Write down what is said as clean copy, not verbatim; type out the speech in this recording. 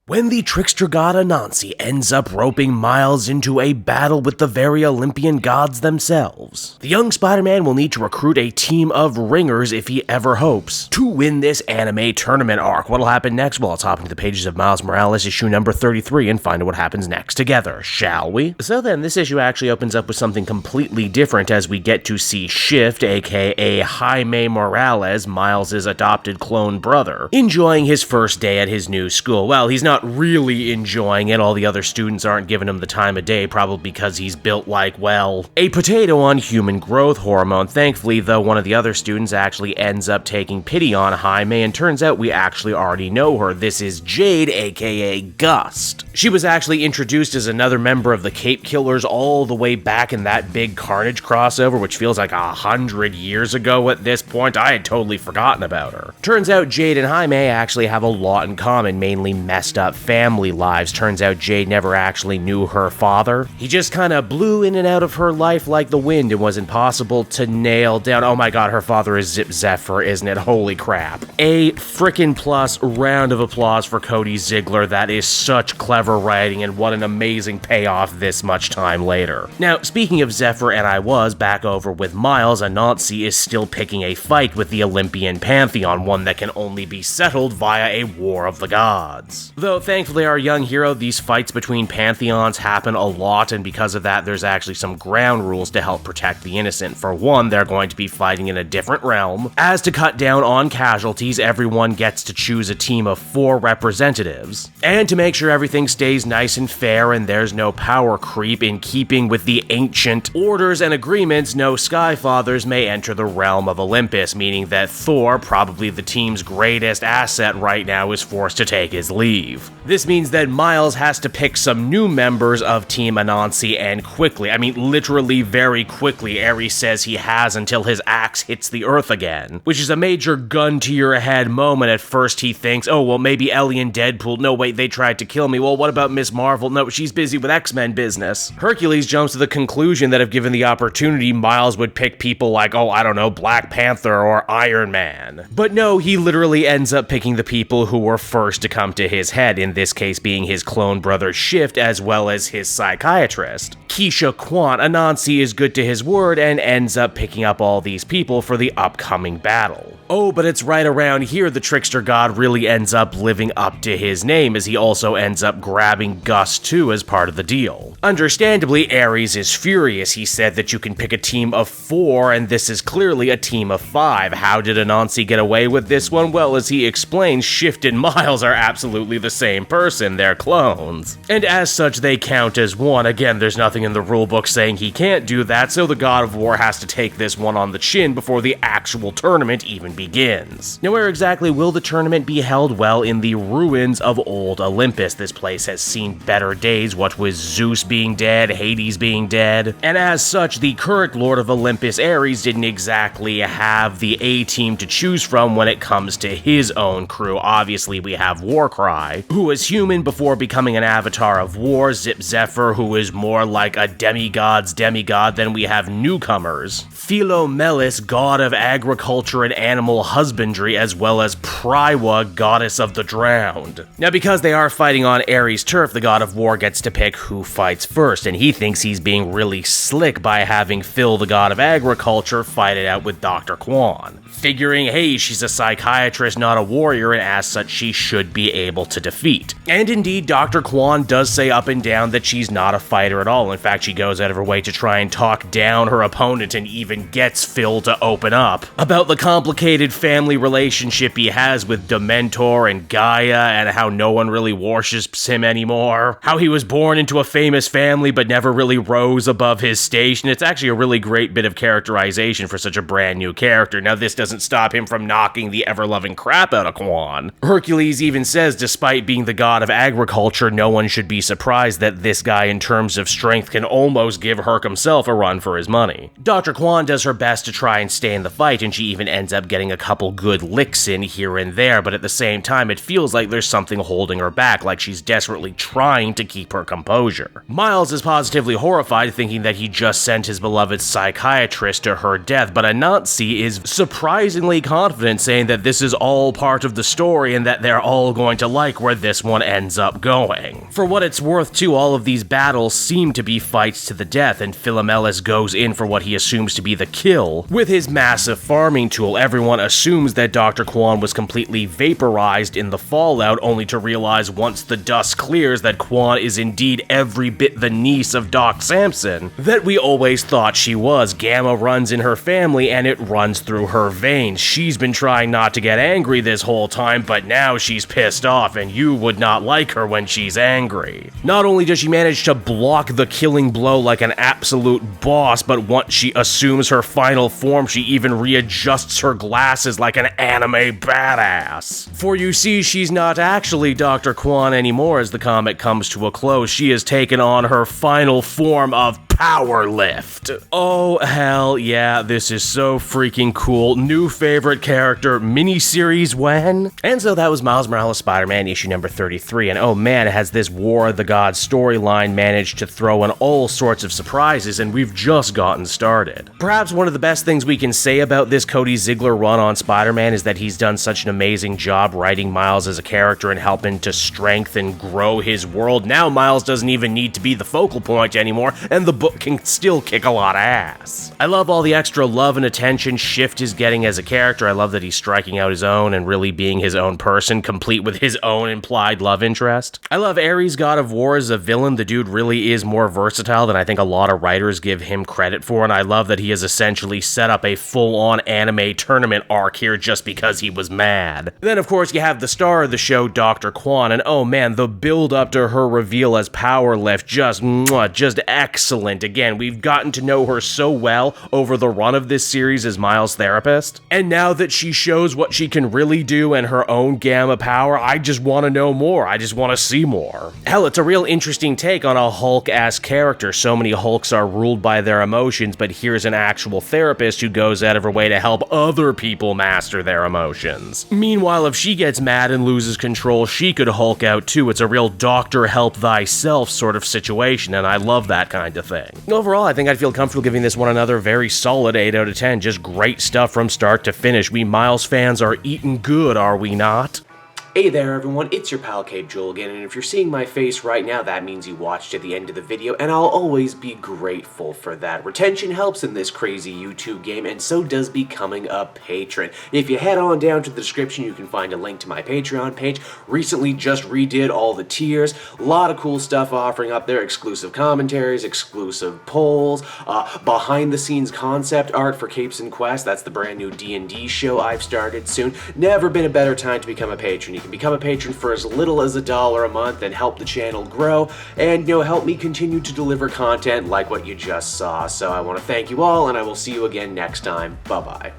When the trickster god Anansi ends up roping Miles into a battle with the very Olympian gods themselves, the young Spider-Man will need to recruit a team of ringers if he ever hopes to win this anime tournament arc. What'll happen next? Well, let's hop into the pages of Miles Morales issue number 33 and find out what happens next together, shall we? So then, this issue actually opens up with something completely different as we get to see Shift, aka Jaime Morales, Miles' adopted clone brother, enjoying his first day at his new school. Well, he's not really enjoying it. All the other students aren't giving him the time of day, probably because he's built like, well, a potato on human growth hormone. Thankfully, though, one of the other students actually ends up taking pity on Jaime, and turns out we actually already know her. This is Jade, aka Gust. She was actually introduced as another member of the Cape Killers all the way back in that big Carnage crossover, which feels like 100 years ago at this point. I had totally forgotten about her. Turns out Jade and Jaime actually have a lot in common, mainly messed up family lives. Turns out Jade never actually knew her father. He just kind of blew in and out of her life like the wind and was impossible to nail down. Oh my god, her father is Zip Zephyr, isn't it? Holy crap. A frickin' plus round of applause for Cody Ziegler. That is such clever writing, and what an amazing payoff this much time later. Now, speaking of Zephyr and I was back over with Miles, Anansi is still picking a fight with the Olympian Pantheon, one that can only be settled via a war of the gods. Though thankfully our young hero, these fights between pantheons happen a lot, and because of that there's actually some ground rules to help protect the innocent. For one, they're going to be fighting in a different realm. As to cut down on casualties, everyone gets to choose a team of 4 representatives. And to make sure everything stays nice and fair and there's no power creep, in keeping with the ancient orders and agreements, no Skyfathers may enter the realm of Olympus, meaning that Thor, probably the team's greatest asset right now, is forced to take his leave. This means that Miles has to pick some new members of Team Anansi, and quickly. I mean, literally very quickly. Ares says he has until his axe hits the earth again, which is a major gun-to-your-head moment. At first he thinks, oh, well, maybe Ellie and Deadpool. No, wait, they tried to kill me. Well, what about Miss Marvel? No, she's busy with X-Men business. Hercules jumps to the conclusion that if given the opportunity, Miles would pick people like, oh, I don't know, Black Panther or Iron Man. But no, he literally ends up picking the people who were first to come to his head, in this case being his clone brother Shift, as well as his psychiatrist, Keisha Quant. Anansi is good to his word and ends up picking up all these people for the upcoming battle. Oh, but it's right around here the trickster god really ends up living up to his name, as he also ends up grabbing Gus too as part of the deal. Understandably, Ares is furious. He said that you can pick a team of 4, and this is clearly a team of 5. How did Anansi get away with this one? Well, as he explains, Shift and Miles are absolutely the same person. They're clones. And as such, they count as one. Again, there's nothing in the rulebook saying he can't do that, so the God of War has to take this one on the chin before the actual tournament even begins. Now, where exactly will the tournament be held? Well, in the ruins of old Olympus. This place has seen better days, what with Zeus being dead, Hades being dead, and as such, the current Lord of Olympus, Ares, didn't exactly have the A-team to choose from when it comes to his own crew. Obviously, we have Warcry, who was human before becoming an avatar of war, Zip Zephyr, who is more like a demigod's demigod. Then we have newcomers, Philomelus, god of agriculture and animal husbandry, as well as Pyrrah, goddess of the drowned. Now, because they are fighting on Ares' turf, the God of War gets to pick who fights first, and he thinks he's being really slick by having Phil, the god of agriculture, fight it out with Dr. Quan, figuring, hey, she's a psychiatrist, not a warrior, and as such, she should be able to defeat. And indeed, Dr. Quan does say up and down that she's not a fighter at all. In fact, she goes out of her way to try and talk down her opponent, and even gets Phil to open up about the complicated family relationship he has with Dementor and Gaia, and how no one really worships him anymore. How he was born into a famous family but never really rose above his station. It's actually a really great bit of characterization for such a brand new character. Now, this doesn't stop him from knocking the ever-loving crap out of Quan. Hercules even says, despite being the god of agriculture, no one should be surprised that this guy, in terms of strength, can almost give Herc himself a run for his money. Dr. Quan does her best to try and stay in the fight, and she even ends up getting getting a couple good licks in here and there, but at the same time, it feels like there's something holding her back, like she's desperately trying to keep her composure. Miles is positively horrified, thinking that he just sent his beloved psychiatrist to her death, but Anansi is surprisingly confident, saying that this is all part of the story and that they're all going to like where this one ends up going. For what it's worth, too, all of these battles seem to be fights to the death, and Philomelus goes in for what he assumes to be the kill. With his massive farming tool, everyone assumes that Dr. Kwon was completely vaporized in the fallout, only to realize once the dust clears that Kwon is indeed every bit the niece of Doc Samson that we always thought she was. Gamma runs in her family and it runs through her veins. She's been trying not to get angry this whole time, but now she's pissed off, and you would not like her when she's angry. Not only does she manage to block the killing blow like an absolute boss, but once she assumes her final form, she even readjusts her glasses like an anime badass. For you see, she's not actually Dr. Kwon anymore. As the comic comes to a close, she has taken on her final form of Powerlift. Oh, hell yeah, this is so freaking cool. New favorite character, miniseries when? And so that was Miles Morales Spider-Man issue number 33, and oh man, has this War of the Gods storyline managed to throw in all sorts of surprises, and we've just gotten started. Perhaps one of the best things we can say about this Cody Ziegler run on Spider-Man is that he's done such an amazing job writing Miles as a character and helping to strengthen, grow his world. Now Miles doesn't even need to be the focal point anymore, and the book can still kick a lot of ass. I love all the extra love and attention Shift is getting as a character. I love that he's striking out his own and really being his own person, complete with his own implied love interest. I love Ares, God of War, as a villain. The dude really is more versatile than I think a lot of writers give him credit for, and I love that he has essentially set up a full-on anime tournament arc here just because he was mad. Then of course you have the star of the show, Dr. Kwon, and oh man, the build up to her reveal as Powerlift, just excellent. Again, we've gotten to know her so well over the run of this series as Miles' therapist, and now that she shows what she can really do and her own gamma power, I just want to know more. I just want to see more. Hell, it's a real interesting take on a Hulk-ass character. So many Hulks are ruled by their emotions, but here's an actual therapist who goes out of her way to help other people master their emotions. Meanwhile, if she gets mad and loses control, she could Hulk out too. It's a real doctor help thyself sort of situation, and I love that kind of thing. Overall, I think I'd feel comfortable giving this one another very solid 8 out of 10. Just great stuff from start to finish. We Miles fans are eating good, are we not? Hey there everyone, it's your pal Cape Joel again, and if you're seeing my face right now, that means you watched to the end of the video, and I'll always be grateful for that. Retention helps in this crazy YouTube game, and so does becoming a patron. If you head on down to the description, you can find a link to my Patreon page. Recently just redid all the tiers, a lot of cool stuff offering up there, exclusive commentaries, exclusive polls, behind the scenes concept art for Capes and Quest. That's the brand new D&D show I've started soon. Never been a better time to become a patron. You can become a patron for as little as $1 a month and help the channel grow and, help me continue to deliver content like what you just saw. So I want to thank you all, and I will see you again next time. Bye-bye.